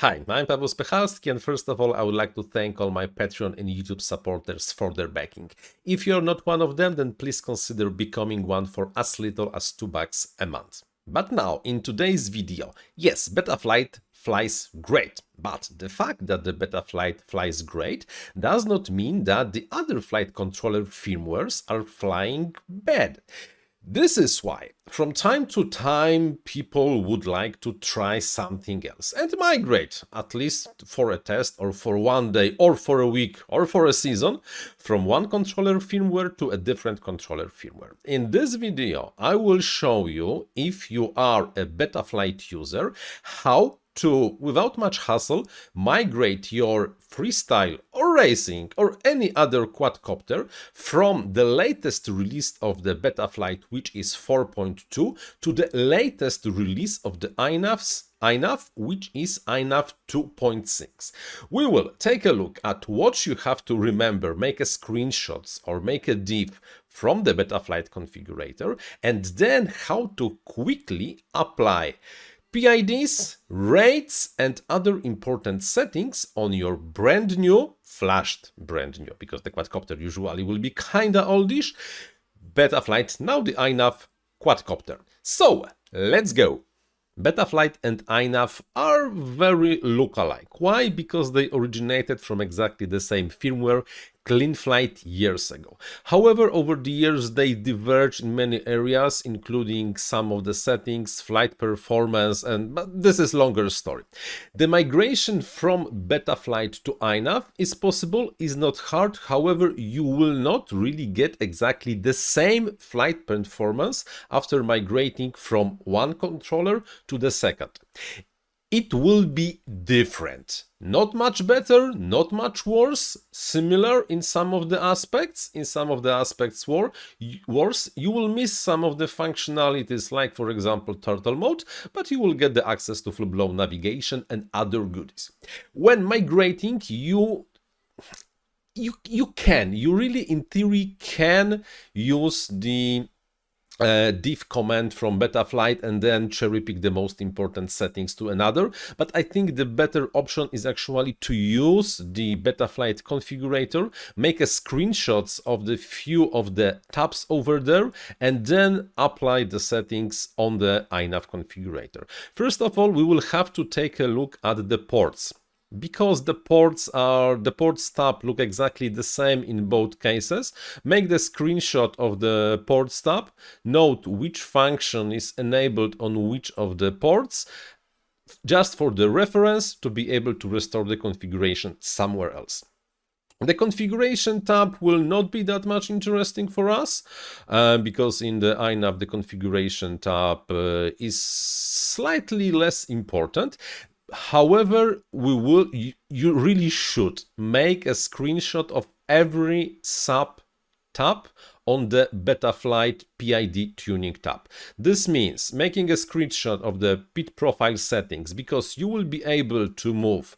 Hi, I'm Paweł Spechalski, and first of all, I would like to thank all my Patreon and YouTube supporters for their backing. If you're not one of them, then please consider becoming one for as little as $2 a month. But now, in today's video, yes, Betaflight flies great, but the fact that the Betaflight flies great does not mean that the other flight controller firmwares are flying bad. This is why, from time to time, people would like to try something else and migrate, at least for a test or for one day or for a week or for a season, from one controller firmware to a different controller firmware. In this video, I will show you, if you are a Betaflight user, how to, without much hassle, migrate your freestyle or racing or any other quadcopter from the latest release of the Betaflight, which is 4.2, to the latest release of the INAV, which is INAV 2.6. We will take a look at what you have to remember, make a screenshots or make a diff from the Betaflight configurator, and then how to quickly apply PIDs, rates, and other important settings on your brand new, because the quadcopter usually will be kinda oldish, Betaflight, now the INAV quadcopter. So, let's go! Betaflight and INAV are very look-alike. Why? Because they originated from exactly the same firmware, CleanFlight, years ago. However, over the years they diverged in many areas, including some of the settings, flight performance, but this is a longer story. The migration from Betaflight to INAV is possible, is not hard. However, you will not really get exactly the same flight performance after migrating from one controller to the second. It will be different. Not much better, not much worse, similar in some of the aspects, worse. You will miss some of the functionalities, like for example turtle mode, but you will get the access to full-blown navigation and other goodies. When migrating, you really in theory can use the diff command from Betaflight and then cherry pick the most important settings to another, but I think the better option is actually to use the Betaflight configurator, make a screenshots of the few of the tabs over there, and then apply the settings on the INAV configurator. First of all, we will have to take a look at the ports, because the ports tab look exactly the same in both cases. Make the screenshot of the ports tab, note which function is enabled on which of the ports, just for the reference to be able to restore the configuration somewhere else. The configuration tab will not be that much interesting for us, because in the INAV the configuration tab is slightly less important. However, you really should make a screenshot of every sub tab on the Betaflight PID tuning tab. This means making a screenshot of the PID profile settings, because you will be able to move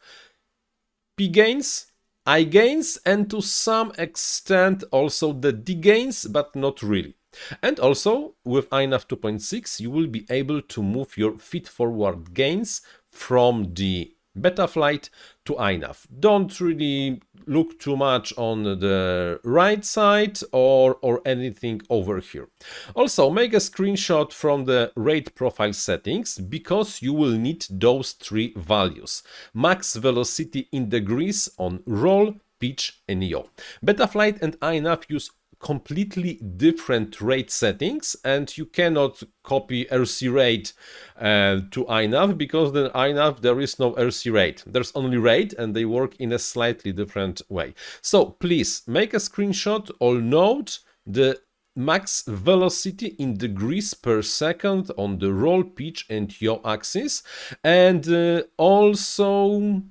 P gains, I gains, and to some extent also the D gains, but not really. And also with INAV 2.6 you will be able to move your feed-forward gains from the Betaflight to INAV. Don't really look too much on the right side or anything over here. Also, make a screenshot from the rate profile settings, because you will need those three values: max velocity in degrees on roll, pitch, and yaw. Betaflight and INAV use completely different rate settings, and you cannot copy RC rate to INAV, because the INAV there is no RC rate, there's only rate, and they work in a slightly different way. So please make a screenshot or note the max velocity in degrees per second on the roll, pitch, and yaw axis, and also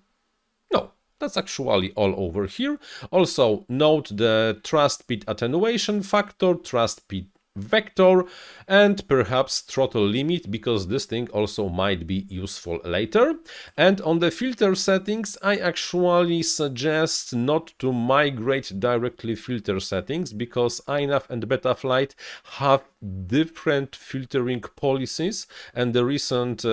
that's actually all over here. Also note the thrust speed attenuation factor, thrust speed vector, and perhaps throttle limit, because this thing also might be useful later. And on the filter settings, I actually suggest not to migrate directly filter settings, because INAV and Betaflight have different filtering policies, and the recent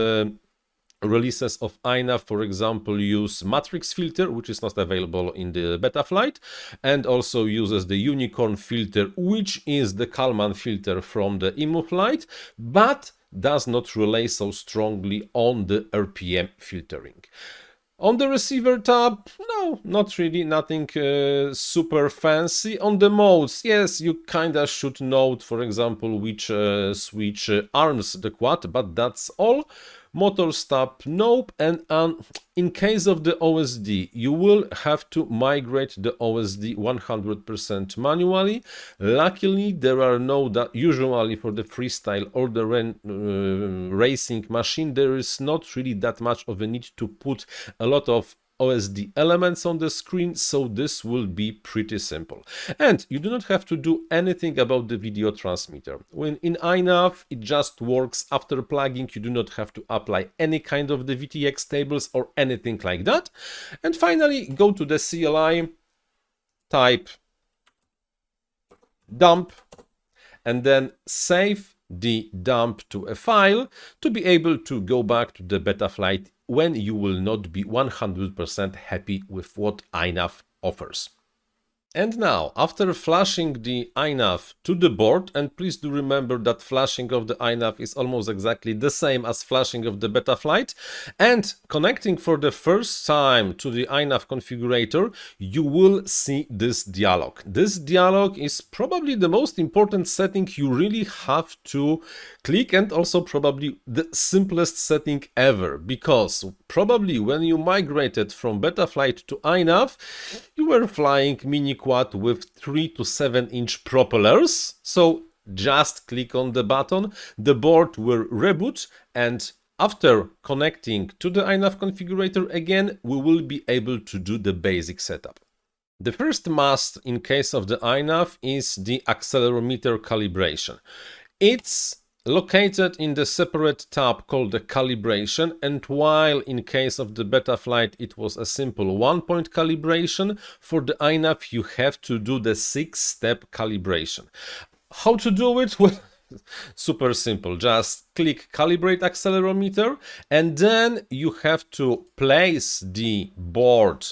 releases of INAV, for example, use matrix filter, which is not available in the Betaflight, and also uses the unicorn filter, which is the Kalman filter from the IMUV Lite, but does not rely so strongly on the RPM filtering. On the receiver tab, no, not really, nothing super fancy. On the modes, yes, you kinda should note, for example, which switch arms the quad, but that's all. Motor stop, nope, and in case of the OSD, you will have to migrate the OSD 100% manually. Luckily, there are no, usually for the freestyle or the racing machine, there is not really that much of a need to put a lot of OSD elements on the screen, so this will be pretty simple. And you do not have to do anything about the video transmitter. When in INAV, it just works after plugging. You do not have to apply any kind of the VTX tables or anything like that. And finally, go to the CLI, type dump, and then save the dump to a file to be able to go back to the Betaflight when you will not be 100% happy with what INAV offers. And now, after flashing the INAV to the board, and please do remember that flashing of the INAV is almost exactly the same as flashing of the Betaflight, and connecting for the first time to the INAV configurator, you will see this dialog. This dialog is probably the most important setting you really have to click, and also probably the simplest setting ever, because probably when you migrated from Betaflight to INAV, you were flying mini quad with 3 to 7 inch propellers. So just click on the button, the board will reboot, and after connecting to the INAV configurator again, we will be able to do the basic setup. The first must in case of the INAV is the accelerometer calibration. It's located in the separate tab called the calibration, and while in case of the Betaflight it was a simple 1-point calibration, for the INAV you have to do the 6-step calibration. How to do it? Well, super simple. Just click calibrate accelerometer, and then you have to place the board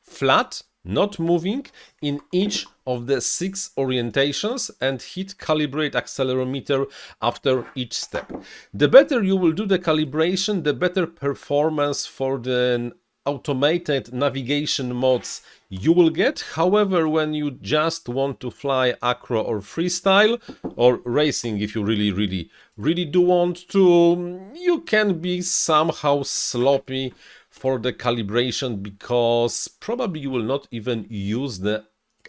flat, not moving, in each of the 6 orientations, and hit calibrate accelerometer after each step. The better you will do the calibration, the better performance for the automated navigation modes you will get. However, when you just want to fly acro or freestyle or racing, if you really do want to, you can be somehow sloppy for the calibration, because probably you will not even use the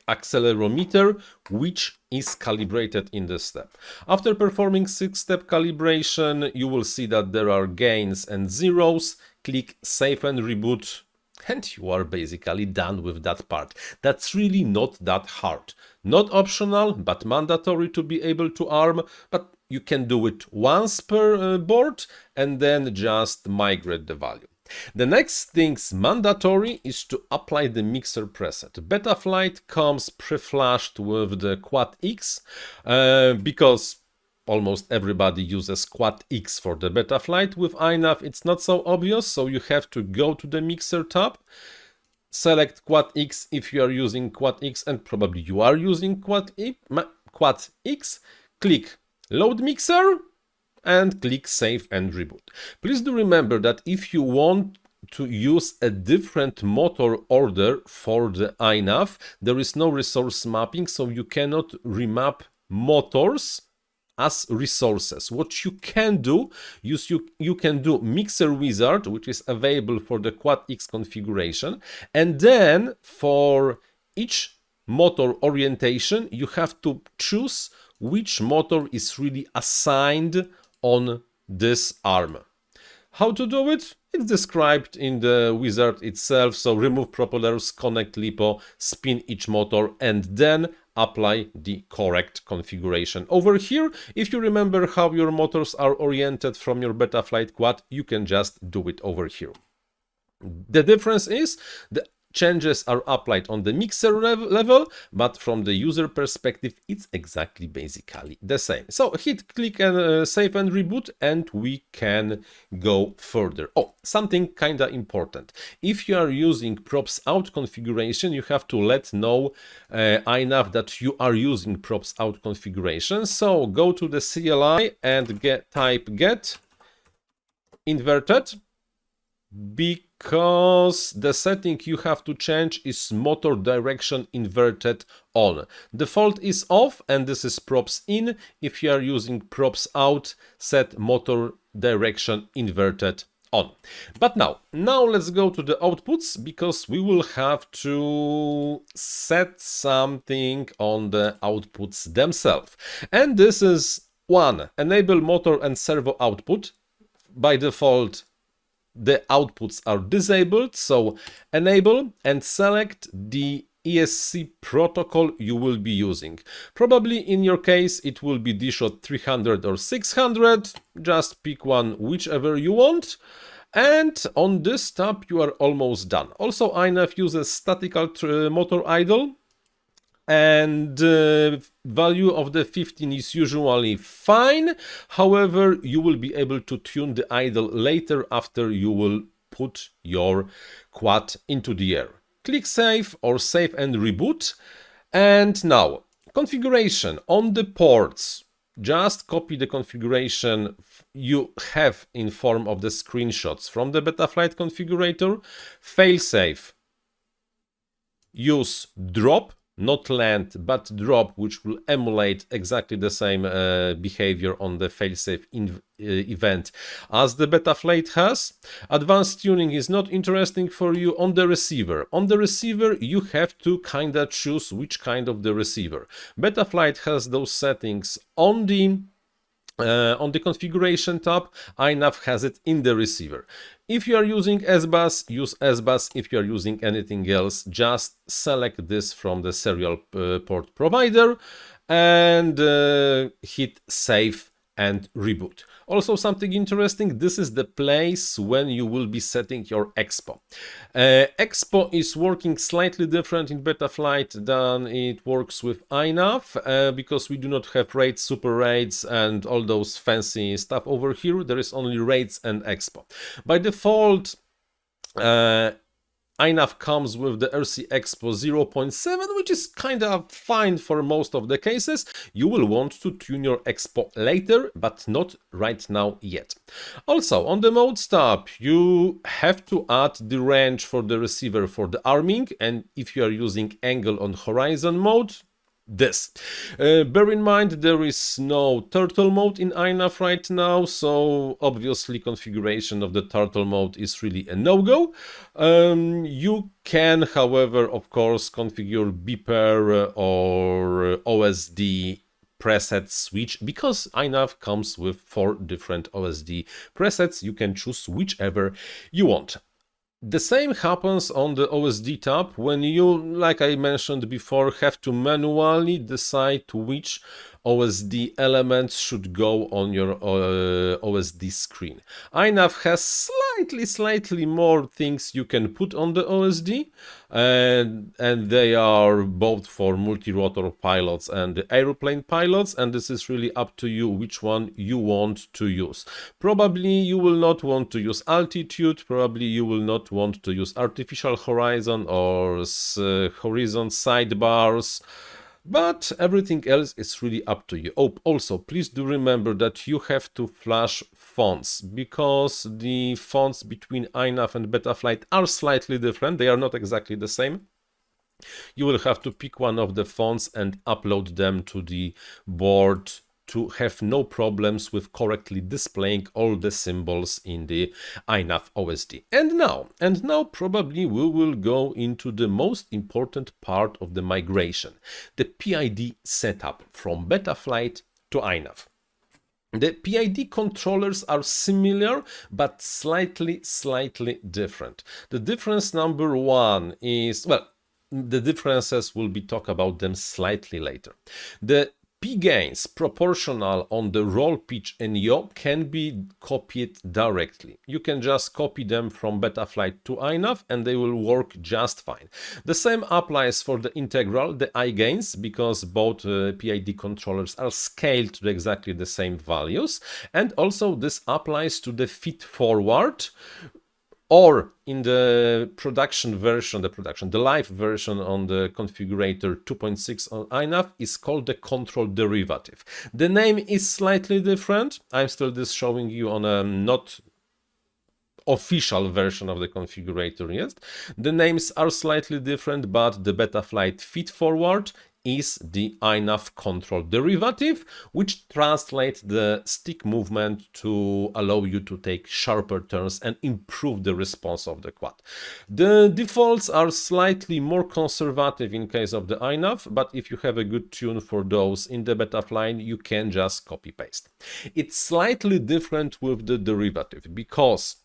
accelerometer, which is calibrated in this step. After performing 6-step calibration, you will see that there are gains and zeros. Click save and reboot, and you are basically done with that part. That's really not that hard. Not optional, but mandatory to be able to arm, but you can do it once per board and then just migrate the value. The next thing's mandatory is to apply the mixer preset. Betaflight comes pre-flashed with the Quad X because almost everybody uses Quad X for the Betaflight. With INAV it's not so obvious, so you have to go to the mixer tab, select Quad X if you are using Quad X, and probably you are using Quad X, click load mixer, and click save and reboot. Please do remember that if you want to use a different motor order for the INAV, there is no resource mapping, so you cannot remap motors as resources. What you can do is you can do mixer wizard, which is available for the Quad X configuration, and then for each motor orientation you have to choose which motor is really assigned on this arm. How to do it? It's described in the wizard itself. So remove propellers, connect LiPo, spin each motor, and then apply the correct configuration. Over here, if you remember how your motors are oriented from your Betaflight quad, you can just do it over here. The difference is the changes are applied on the mixer level, but from the user perspective, it's exactly basically the same. So hit click and save and reboot, and we can go further. Oh, something kinda important. If you are using props out configuration, you have to let know INAV that you are using props out configuration. So go to the CLI and type get inverted, because the setting you have to change is motor direction inverted on. Default is off, and this is props in. If you are using props out, set motor direction inverted on. But now let's go to the outputs, because we will have to set something on the outputs themselves. And this is one, enable motor and servo output. By default, the outputs are disabled, so enable and select the ESC protocol you will be using. Probably in your case it will be DShot 300 or 600, just pick one, whichever you want. And on this tab you are almost done. Also, INAV uses statical motor idle, and value of the 15 is usually fine. However, you will be able to tune the idle later after you will put your quad into the air. Click save or save and reboot. And now, configuration on the ports. Just copy the configuration you have in form of the screenshots from the Betaflight Configurator. Failsafe. Use drop, not land, but drop, which will emulate exactly the same behavior on the failsafe event as the Betaflight has. Advanced tuning is not interesting for you. On the receiver. On the receiver, you have to kinda choose which kind of the receiver. Betaflight has those settings on the configuration tab. INAV has it in the receiver. If you are using S-Bus, use S-Bus. If you are using anything else, just select this from the serial port provider and hit save and reboot. Also, something interesting, this is the place when you will be setting your expo. Expo is working slightly different in Betaflight than it works with INAV, because we do not have rates, super rates, and all those fancy stuff over here. There is only rates and expo. By default, INAV comes with the RC Expo 0.7, which is kind of fine for most of the cases. You will want to tune your Expo later, but not right now yet. Also, on the modes tab, you have to add the range for the receiver for the arming, and if you are using angle on horizon mode, this. Bear in mind there is no turtle mode in INAV right now, so obviously configuration of the turtle mode is really a no-go. You can, however, of course, configure beeper or OSD preset switch, because INAV comes with 4 different OSD presets. You can choose whichever you want. The same happens on the OSD tab when you, like I mentioned before, have to manually decide which OSD elements should go on your OSD screen. INAV has slightly more things you can put on the OSD, and they are both for multi-rotor pilots and the aeroplane pilots, and this is really up to you which one you want to use. Probably you will not want to use altitude, probably you will not want to use artificial horizon or horizon sidebars, but everything else is really up to you. Oh, also, please do remember that you have to flash fonts, because the fonts between INAV and Betaflight are slightly different. They are not exactly the same. You will have to pick one of the fonts and upload them to the board to have no problems with correctly displaying all the symbols in the INAV OSD. And now probably we will go into the most important part of the migration, the PID setup from Betaflight to INAV. The PID controllers are similar, but slightly different. The difference number one is, well, the differences will be talk about them slightly later. The P gains proportional on the roll, pitch and yaw can be copied directly. You can just copy them from Betaflight to INAV and they will work just fine. The same applies for the integral, the I gains, because both PID controllers are scaled to exactly the same values. And also this applies to the feed forward, or in the production version, the live version on the configurator 2.6 on INAV is called the control derivative. The name is slightly different. I'm still just showing you on a not official version of the configurator, yes. The names are slightly different, but the Betaflight feed forward is the INAV control derivative, which translates the stick movement to allow you to take sharper turns and improve the response of the quad. The defaults are slightly more conservative in case of the INAV, but if you have a good tune for those in the Betaflight, you can just copy paste. It's slightly different with the derivative because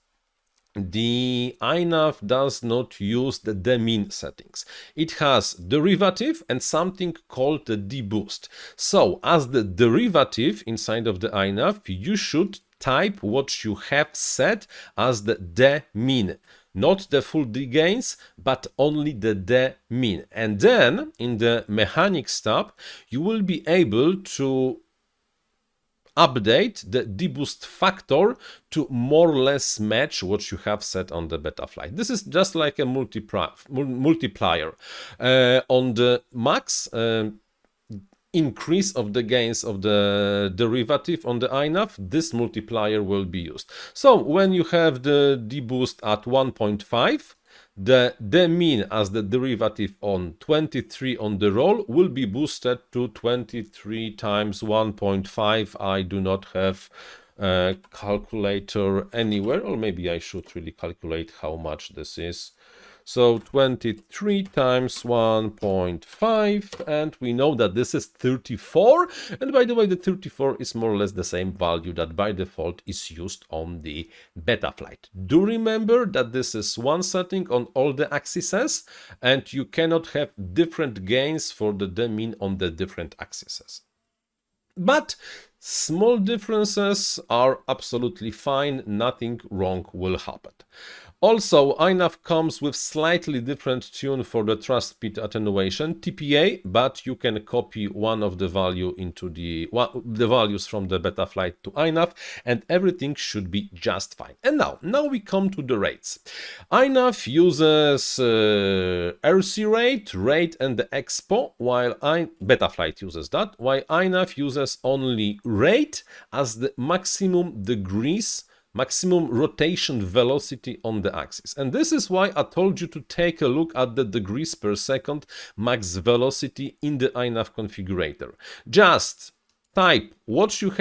the INAV does not use the demin settings. It has derivative and something called the deboost. So as the derivative inside of the INAV, you should type what you have set as the demin. Not the full D gains, but only the demin. And then in the mechanics tab, you will be able to update the deboost factor to more or less match what you have set on the Betaflight. This is just like a multiplier. On the max increase of the gains of the derivative on the INAV, this multiplier will be used. So when you have the deboost at 1.5, the demin as the derivative on 23 on the roll will be boosted to 23 times 1.5. I do not have a calculator anywhere, or maybe I should really calculate how much this is. So 23 times 1.5, and we know that this is 34. And by the way, the 34 is more or less the same value that by default is used on the Betaflight. Do remember that this is one setting on all the axes, and you cannot have different gains for the demin on the different axes. But small differences are absolutely fine, nothing wrong will happen. Also, INAV comes with slightly different tune for the thrust speed attenuation, TPA, but you can copy one of the value into the values from the Betaflight to INAV, and everything should be just fine. And now we come to the rates. INAV uses RC rate, and the expo, while Betaflight uses that, while INAV uses only rate as the maximum degrees, maximum rotation velocity on the axis. And this is why I told you to take a look at the degrees per second max velocity in the INAV configurator. Just type what you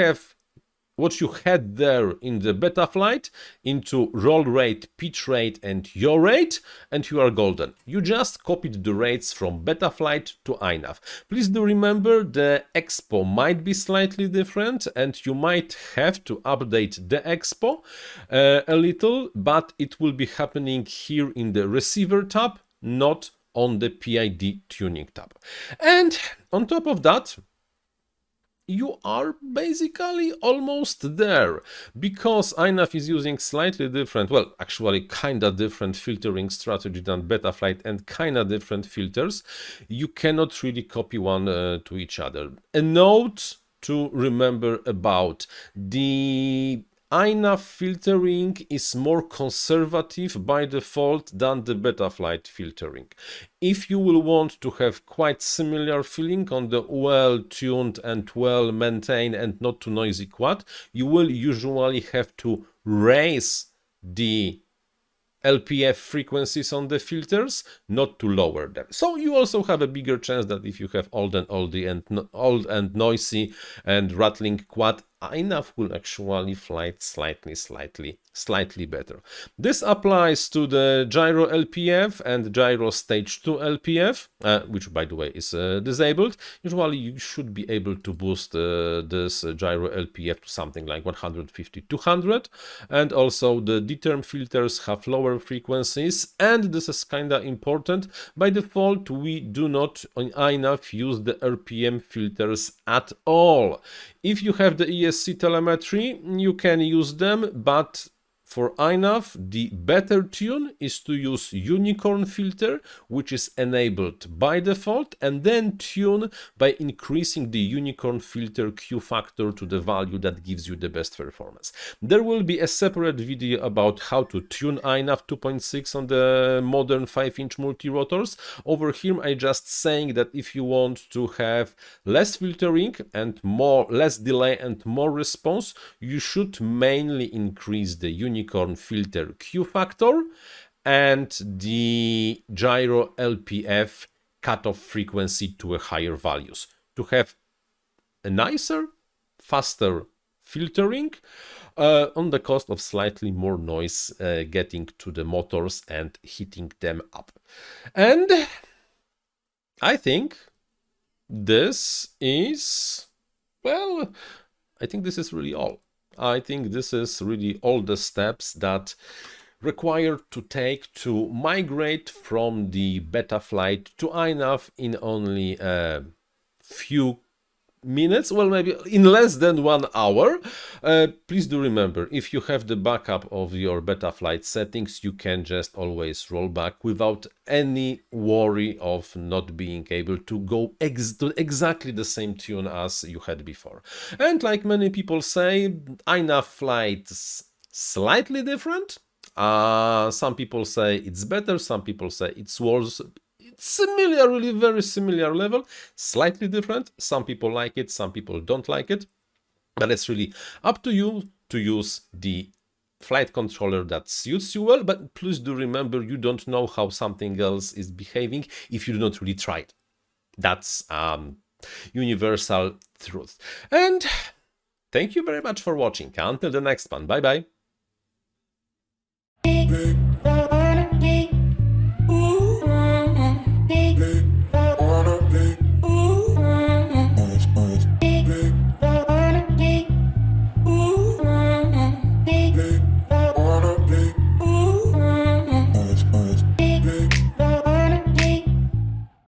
had there in the Betaflight into roll rate, pitch rate and yaw rate, and you are golden. You just copied the rates from Betaflight to INAV. Please do remember the expo might be slightly different and you might have to update the expo a little, but it will be happening here in the receiver tab, not on the PID tuning tab. And on top of that, you are basically almost there, because INAV is using slightly different, well, actually kinda different filtering strategy than Betaflight and kinda different filters. You cannot really copy one to each other. A note to remember about: the INAV filtering is more conservative by default than the Betaflight filtering. If you will want to have quite similar feeling on the well-tuned and well-maintained and not too noisy quad, you will usually have to raise the LPF frequencies on the filters, not to lower them. So you also have a bigger chance that if you have old and noisy and rattling quad, INAV will actually fly slightly better. This applies to the gyro LPF and gyro stage 2 LPF, which by the way is disabled. Usually you should be able to boost this gyro LPF to something like 150, 200, and also the D-term filters have lower frequencies, and this is kinda important. By default, we do not on INAV use the RPM filters at all. If you have the ESC telemetry, you can use them, but for INAV, the better tune is to use unicorn filter, which is enabled by default, and then tune by increasing the unicorn filter Q factor to the value that gives you the best performance. There will be a separate video about how to tune INAV 2.6 on the modern 5-inch multi-rotors. Over here, I'm just saying that if you want to have less filtering and less delay and more response, you should mainly increase the unicorn filter Q factor and the gyro LPF cutoff frequency to a higher values to have a nicer, faster filtering on the cost of slightly more noise getting to the motors and heating them up. And I think this is, well, I think this is really all. I think this is really all the steps that required to take to migrate from the Betaflight to INAV in only a few minutes, well, maybe in less than 1 hour. Please do remember, if you have the backup of your Betaflight settings, you can just always roll back without any worry of not being able to go to exactly the same tune as you had before. And like many people say, INAV flights slightly different. Some people say it's better, some people say it's worse. Similar, really very similar level, slightly different. Some people like it, some people don't like it, but it's really up to you to use the flight controller that suits you well. But please do remember, you don't know how something else is behaving if you do not really try it. That's universal truth. And thank you very much for watching. Until the next one, bye bye.